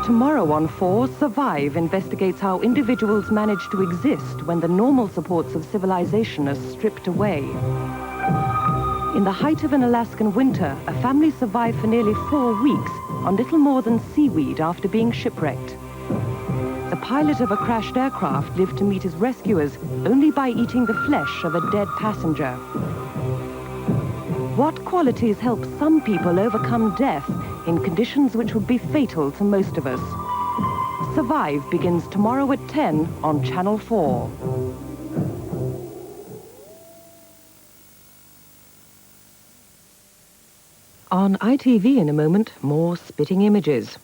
Tomorrow on 4, Survive investigates how individuals manage to exist when the normal supports of civilization are stripped away. In the height of an Alaskan winter, a family survived for nearly 4 weeks on little more than seaweed after being shipwrecked. The pilot of a crashed aircraft lived to meet his rescuers only by eating the flesh of a dead passenger. What qualities help some people overcome death in conditions which would be fatal to most of us? Survive begins tomorrow at 10 on Channel 4. On ITV in a moment, more spitting images.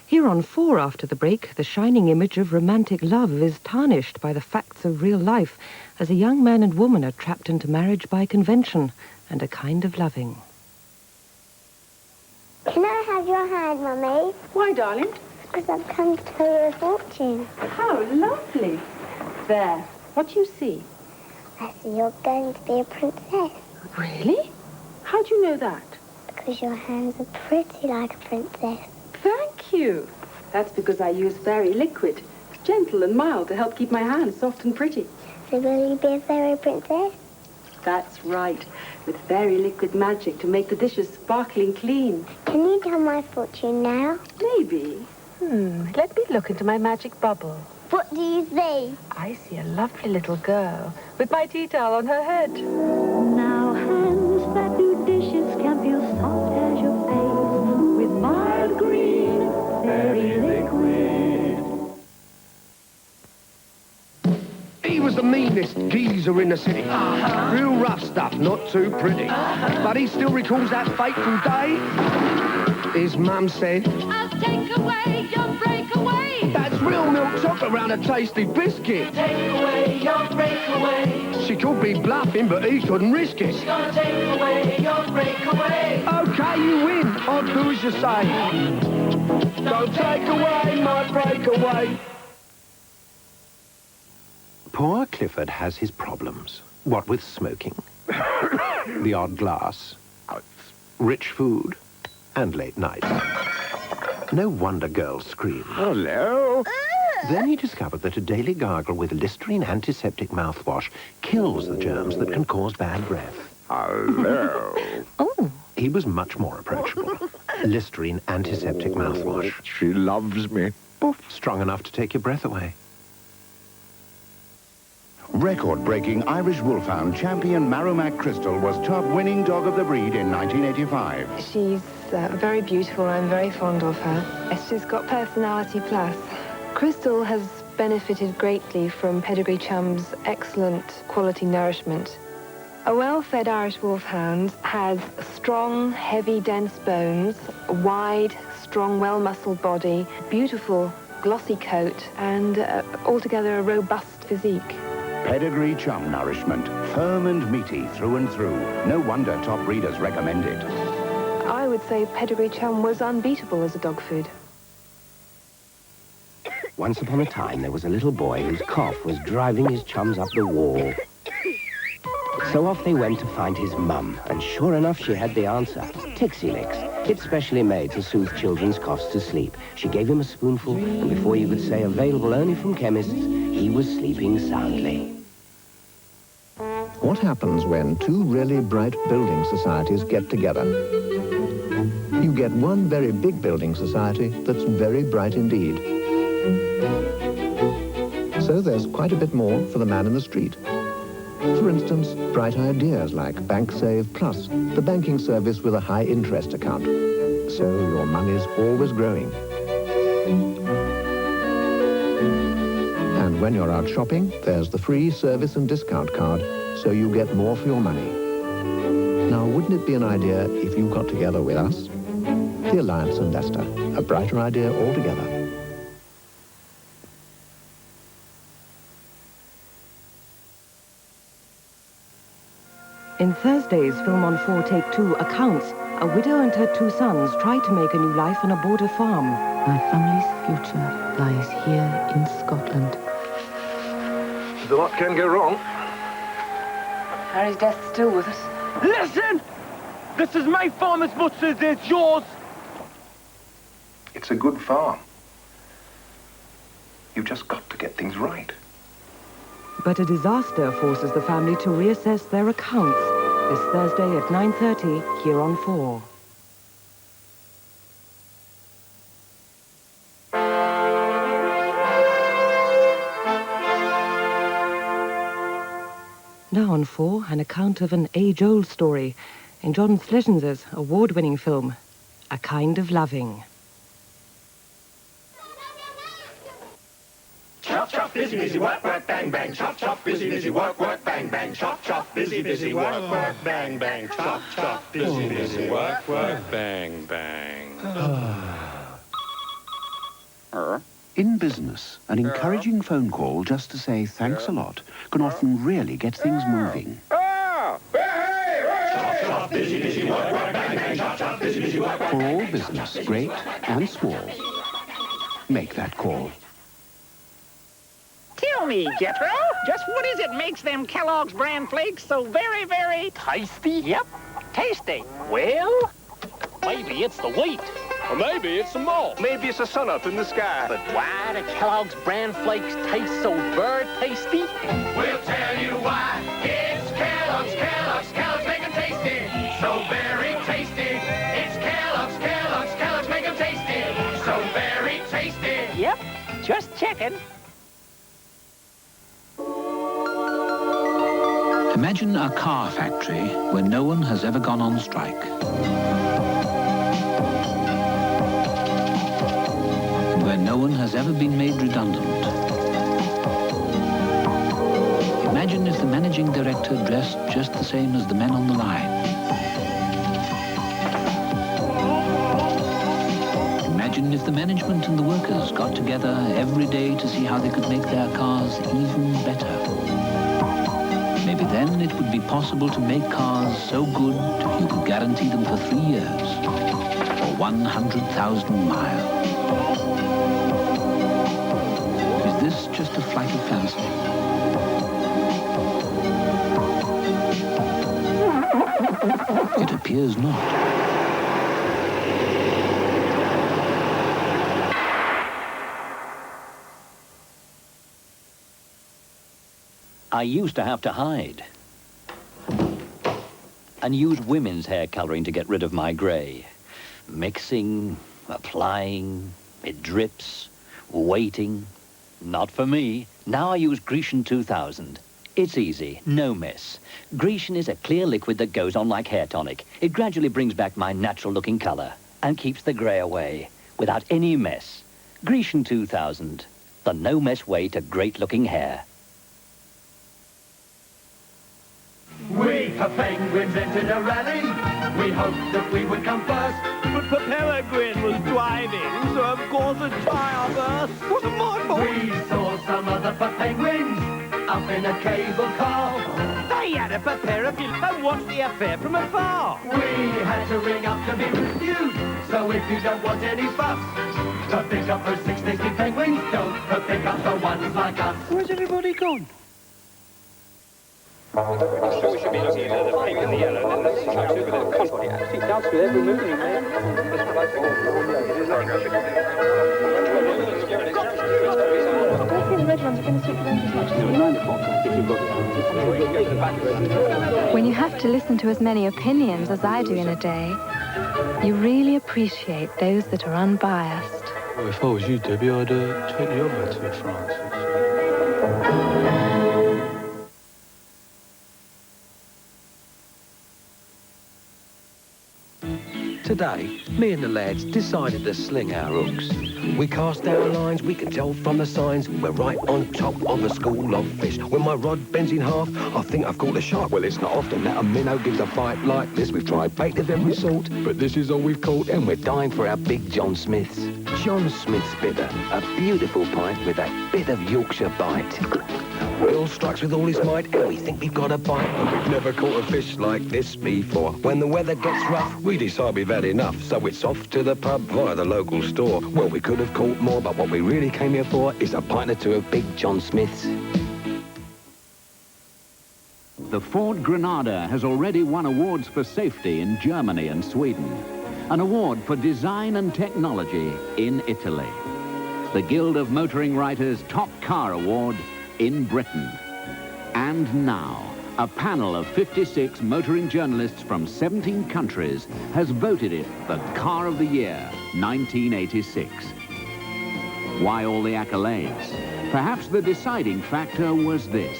Here on 4 after the break, the shining image of romantic love is tarnished by the facts of real life as a young man and woman are trapped into marriage by convention and a kind of loving. Can I have your hand, Mummy? Why, darling? Because I've come to tell you a fortune. How lovely. There. What do you see? I see you're going to be a princess. Really? How do you know that? Because your hands are pretty like a princess. Thank you. That's because I use fairy liquid. It's gentle and mild to help keep my hands soft and pretty. So will you be a fairy princess? That's right. With fairy liquid magic to make the dishes sparkling clean. Can you tell my fortune now? Maybe. Let me look into my magic bubble. What do you see? I see a lovely little girl with my tea towel on her head. Now hands that do dishes can feel soft as your face with mild green fairy liquid. He was the meanest geezer in the city. Real rough stuff, not too pretty. But he still recalls that fateful day. His mum said, I'll take away your breakaway. that's real milk chocolate around a tasty biscuit. Take away your breakaway. She could be bluffing, but he couldn't risk it. Gonna take away your breakaway. Okay, you win. I'll do as you say. Don't take away my breakaway. Poor Clifford has his problems. What with smoking, the odd glass, rich food, and late nights. No wonder girls scream. Hello. Then he discovered that a daily gargle with Listerine antiseptic mouthwash kills the germs that can cause bad breath. Hello. He was much more approachable. Listerine antiseptic mouthwash. She loves me. Strong enough to take your breath away. Record-breaking Irish Wolfhound champion Marumac Crystal was top-winning dog of the breed in 1985. She's very beautiful. I'm very fond of her. She's got personality plus. Crystal has benefited greatly from Pedigree Chum's excellent quality nourishment. A well-fed Irish Wolfhound has strong, heavy, dense bones, a wide, strong, well-muscled body, beautiful, glossy coat, and altogether a robust physique. Pedigree Chum nourishment, firm and meaty through and through. No wonder top breeders recommend it. I would say Pedigree Chum was unbeatable as a dog food. Once upon a time, there was a little boy whose cough was driving his chums up the wall. So off they went to find his mum, and sure enough, she had the answer. Tixie Licks. It's specially made to soothe children's coughs to sleep. She gave him a spoonful, and before you could say available only from chemists, he was sleeping soundly. What happens when two really bright building societies get together? You get one very big building society that's very bright indeed. So there's quite a bit more for the man in the street. For instance, bright ideas like BankSave Plus, the banking service with a high interest account. So your money's always growing. And when you're out shopping, there's the free service and discount card, so you get more for your money. Now, wouldn't it be an idea if you got together with us? The Alliance and Leicester, a brighter idea altogether. In Thursday's Film on 4 Take 2 accounts, a widow and her 2 sons try to make a new life on a border farm. My family's future lies here in Scotland. A lot can go wrong. Harry's death's still with us. Listen! This is my farm as much as it's yours. It's a good farm. just got to get things right. But a disaster forces the family to reassess their accounts this Thursday at 9:30 here on 4. Now on 4, an account of an age-old story in John Schlesinger's award-winning film, A Kind of Loving. Chop, chop, busy, busy, work, work, bang, bang. Chop, chop, busy, busy, work, work, bang, bang. Chop, chop, busy, busy, work, work, bang, bang. Chop, chop, busy, busy, work, work, bang, bang. In business, an encouraging phone call just to say thanks a lot can often really get things moving. Busy, busy, work, work, bang, bang. Chop, chop, busy, busy, work, work. For all business, great and small, make that call. Tell me, Jethro, just what is it makes them Kellogg's bran flakes so very, very... Tasty? Yep, tasty. Well, maybe it's the wheat. Or maybe it's the malt. Maybe it's the sun up in the sky. But why do Kellogg's bran flakes taste so very tasty? We'll tell you why. It's Kellogg's, Kellogg's, Kellogg's make 'em tasty. So very tasty. It's Kellogg's, Kellogg's, Kellogg's make 'em tasty. So very tasty. Yep, just checking. Imagine a car factory where no one has ever gone on strike. And where no one has ever been made redundant. Imagine if the managing director dressed just the same as the men on the line. Imagine if the management and the workers got together every day to see how they could make their cars even better. Maybe then it would be possible to make cars so good you could guarantee them for 3 years or 100,000 miles. Is this just a flight of fancy? It appears not. I used to have to hide and use women's hair coloring to get rid of my gray. Mixing, applying, it drips, waiting. Not for me. Now I use Grecian 2000. It's easy, no mess. Grecian is a clear liquid that goes on like hair tonic. It gradually brings back my natural looking color and keeps the gray away without any mess. Grecian 2000, the no mess way to great looking hair. We, the penguins, entered a rally. We hoped that we would come first. But Peregrine was driving, so of course the tire burst. Wasn't my fault. We saw some other penguins up in a cable car. They had a pair of you and watched the affair from afar. We had to ring up to be refused. So if you don't want any fuss, to pick up those 660 penguins, don't pick up the ones like us. Where's everybody gone? So we should be looking at the pink and the yellow, and then the stripes with the contour. Actually, doubts with every movement you make. That's what I think. When you have to listen to as many opinions as I do in a day, you really appreciate those that are unbiased. Well, if I was you, Debbie, I'd take the other to France. Today, me and the lads decided to sling our hooks. We cast our lines, we can tell from the signs, we're right on top of a school of fish. When my rod bends in half, I think I've caught a shark. Well, it's not often that a minnow gives a bite like this. We've tried bait of every sort, but this is all we've caught, and we're dying for our big John Smiths. John Smith's bitter, a beautiful pint with that bit of Yorkshire bite. Will strikes with all his might, and we think we've got a bite. And we've never caught a fish like this before. When the weather gets rough, we decide we've had enough, so it's off to the pub via the local store. Well, we could have caught more, but what we really came here for is a pint or two of big John Smith's. The Ford Granada has already won awards for safety in Germany and Sweden. An award for design and technology in Italy. the Guild of Motoring Writers' top car award in Britain. And now, a panel of 56 motoring journalists from 17 countries has voted it the Car of the Year, 1986. Why all the accolades? Perhaps the deciding factor was this.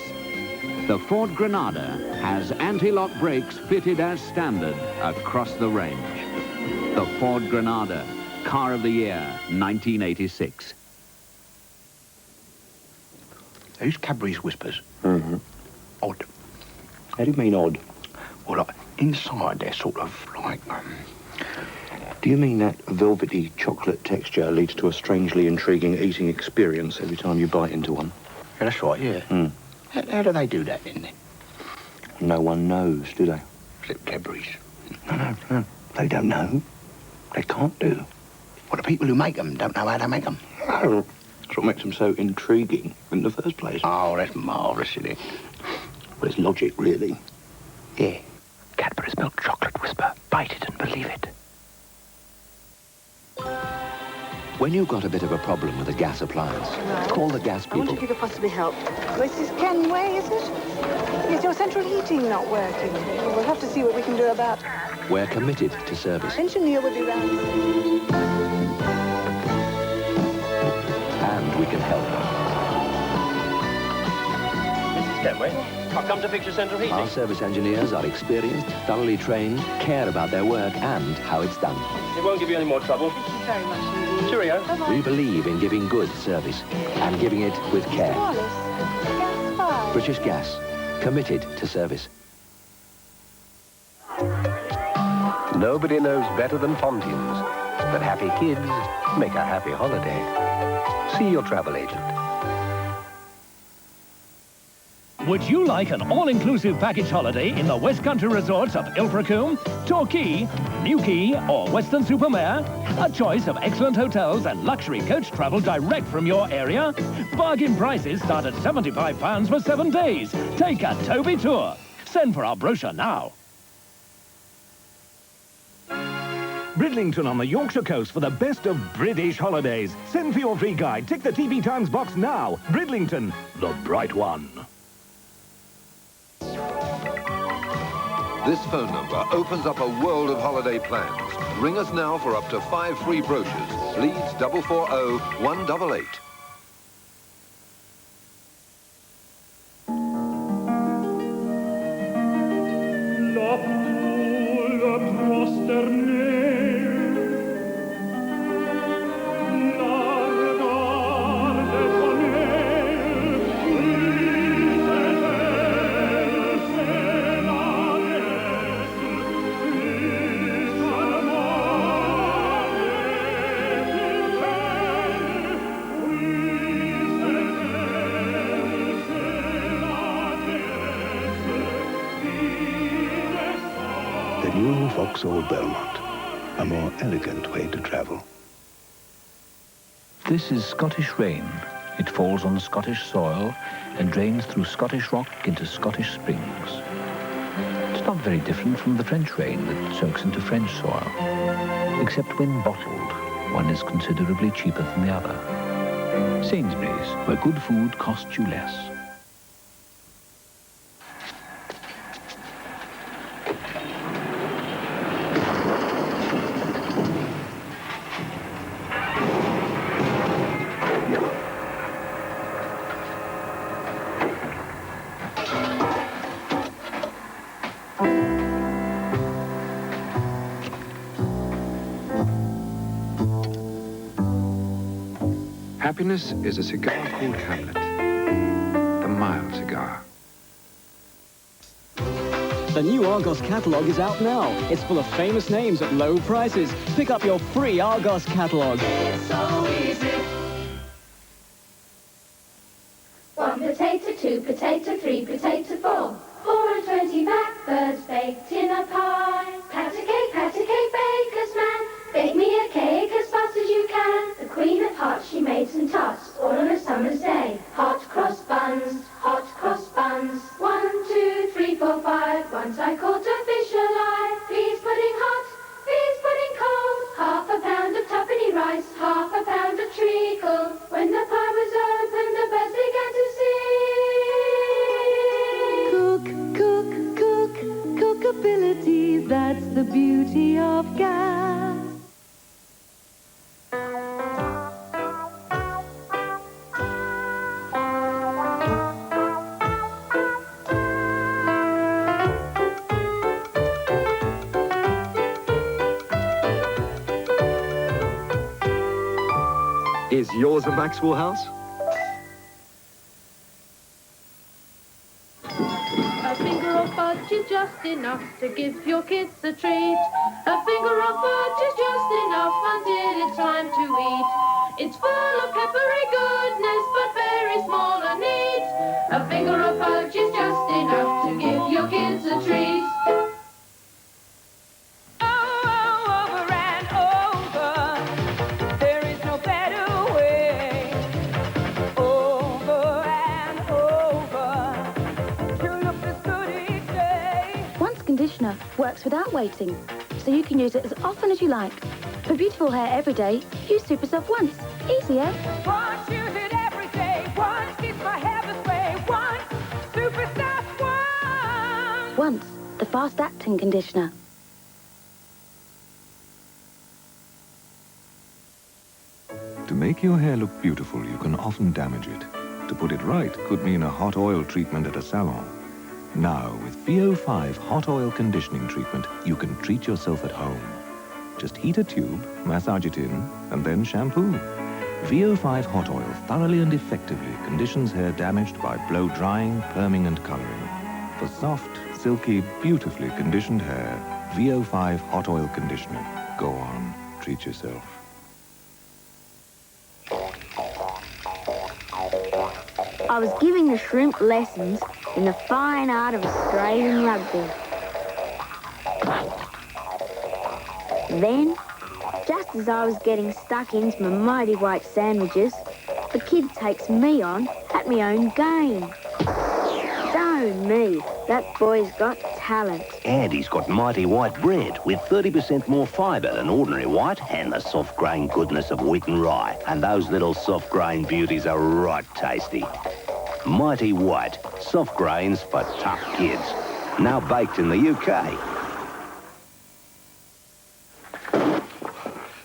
The Ford Granada has anti-lock brakes fitted as standard across the range. The Ford Granada, Car of the Year, 1986. Those Cadbury's Whispers. Mm-hmm. Odd. How do you mean odd? Well, like, inside they're sort of like... Do you mean that velvety chocolate texture leads to a strangely intriguing eating experience every time you bite into one? Yeah, that's right, yeah. Mm. How do they do that, then? No one knows, do they? Except Cadbury's. No. They don't know. They can't do. Well, the people who make them don't know how they make them. No. That's what makes them so intriguing in the first place. Oh, that's marvellous, isn't it? Well, it's logic, really. Yeah. Cadbury's milk chocolate whisper. Bite it and believe it. When you've got a bit of a problem with a gas appliance, call the gas I wonder people. if you could possibly help. Mrs. Kenway, is it? Is your central heating not working? We'll have to see what we can do about it. We're committed to service. Engineer will be round. And we can help. Mrs. Kenway, I've come to fix your central heating. Our service engineers are experienced, thoroughly trained, care about their work and how it's done. It won't give you any more trouble. Thank you very much indeed. Cheerio. Bye-bye. We believe in giving good service and giving it with care. Wallace, gas 5. British Gas, committed to service. Nobody knows better than Fontaine's that happy kids make a happy holiday. See your travel agent. Would you like an all-inclusive package holiday in the West Country resorts of Ilfracombe, Torquay, Newquay or Weston-super-Mare? A choice of excellent hotels and luxury coach travel direct from your area? Bargain prices start at £75 for 7 days. Take a Toby tour. Send for our brochure now. Bridlington on the Yorkshire coast for the best of British holidays. Send for your free guide. Tick the TV Times box now. Bridlington, the bright one. This phone number opens up a world of holiday plans. Ring us now for up to 5 free brochures. Leeds 440 188. New Vauxhall Belmont, a more elegant way to travel. This is Scottish rain. It falls on Scottish soil and drains through Scottish rock into Scottish springs. It's not very different from the French rain that soaks into French soil, except when bottled, one is considerably cheaper than the other. Sainsbury's, where good food costs you less. Happiness is a cigar called Hamlet, the mild cigar. The new Argos catalogue is out now. It's full of famous names at low prices. Pick up your free Argos catalogue. It's so easy. 1 potato, 2 potato, 3 potato, 4. 4 and 20 blackbirds baked in a pie. Pat a cake, baker's man. Bake me a cake as fast as you can. The Queen of Hearts, she made some tarts, all on a summer's day. Hot cross buns, hot cross buns. 1, 2, 3, 4, 5. Once I caught a fish alive. Peas pudding hot, peas pudding cold. Half a pound of tuppenny rice, half a pound of treacle. Is yours a Maxwell house? A finger of fudge is just enough to give your kids a treat. A finger of fudge is just enough until it's time to eat. It's full of peppery goodness, but very small and neat. A finger of fudge is just enough to give your kids a treat. Conditioner works without waiting, so you can use it as often as you like. For beautiful hair every day, use Super Soft once. Easier. Once, use it every day. Once, keeps my hair this way. Once, Super Soft once. Once, the fast-acting conditioner. To make your hair look beautiful, you can often damage it. To put it right could mean a hot oil treatment at a salon. Now, with VO5 hot oil conditioning treatment, you can treat yourself at home. Just heat a tube, massage it in, and then shampoo. VO5 hot oil thoroughly and effectively conditions hair damaged by blow drying, perming, and coloring. For soft, silky, beautifully conditioned hair, VO5 hot oil conditioner. Go on, treat yourself. I was giving the shrimp lessons in the fine art of Australian rugby. Then, just as I was getting stuck into my mighty white sandwiches, the kid takes me on at my own game. Darn me, that boy's got talent. And he's got mighty white bread with 30% more fibre than ordinary white and the soft grain goodness of wheat and rye. And those little soft grain beauties are right tasty. Mighty white, soft grains for tough kids. Now baked in the UK.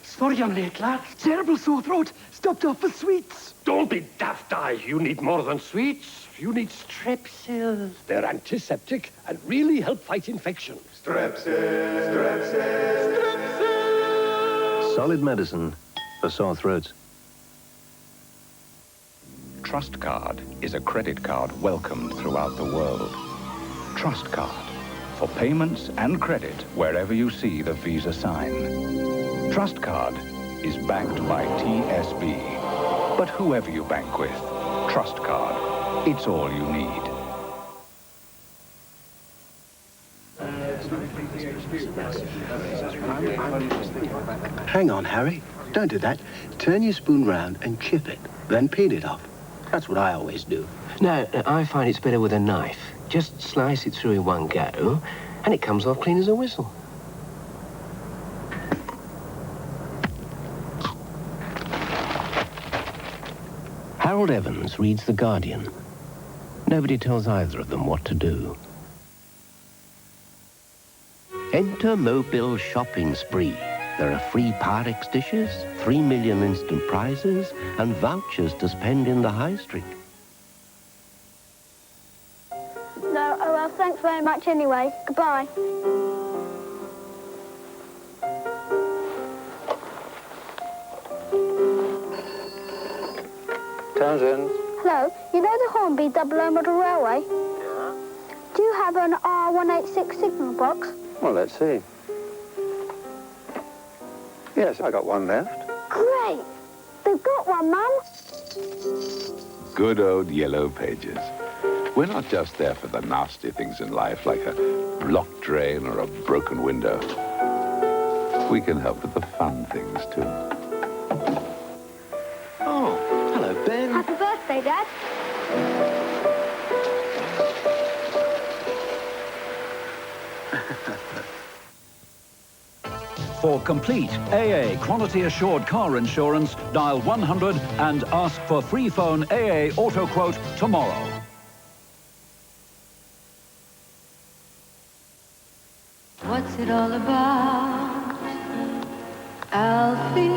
Sorry I'm late, lad. Terrible sore throat. Stopped off for sweets. Don't be daft, you need more than sweets. You need Strepsils. They're antiseptic and really help fight infection. Strepsils, Strepsils, Strepsils. Solid medicine for sore throats. Trust Card is a credit card welcomed throughout the world. Trust Card for payments and credit wherever you see the Visa sign. Trust Card is backed by TSB. But whoever you bank with, Trust Card, it's all you need. Hang on, Harry. Don't do that. Turn your spoon round and chip it, then peel it off. That's what I always do. No, I find it's better with a knife. Just slice it through in one go, and it comes off clean as a whistle. Harold Evans reads The Guardian. Nobody tells either of them what to do. Enter Mobile shopping spree. There are free Parex dishes, 3 million instant prizes, and vouchers to spend in the high street. No, oh well, thanks very much anyway. Goodbye. Townsend. Hello, you know the Hornby 00 model railway? Yeah? Do you have an R186 signal box? Well, let's see. Yes, I got one left. Great! They've got one, Mum. Good old Yellow Pages. We're not just there for the nasty things in life, like a blocked drain or a broken window. We can help with the fun things, too. Oh, hello, Ben. Happy birthday, Dad. For complete AA quality assured car insurance, dial 100 and ask for free phone AA auto quote tomorrow. What's it all about, Alfie?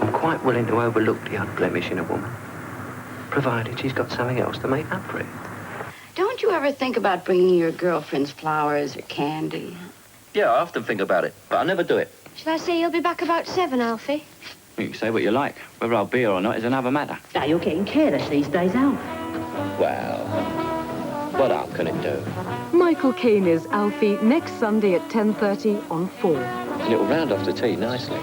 I'm quite willing to overlook the odd blemish in a woman, provided she's got something else to make up for it. Don't you ever think about bringing your girlfriends flowers or candy? Yeah, I often think about it, but I never do it. Shall I say you'll be back about 7, Alfie? You can say what you like. Whether I'll be here or not is another matter. Now, you're getting careless these days, Alf. Well, what harm can it do? Michael Caine is Alfie next Sunday at 10:30 on 4. And it'll round off the tea nicely.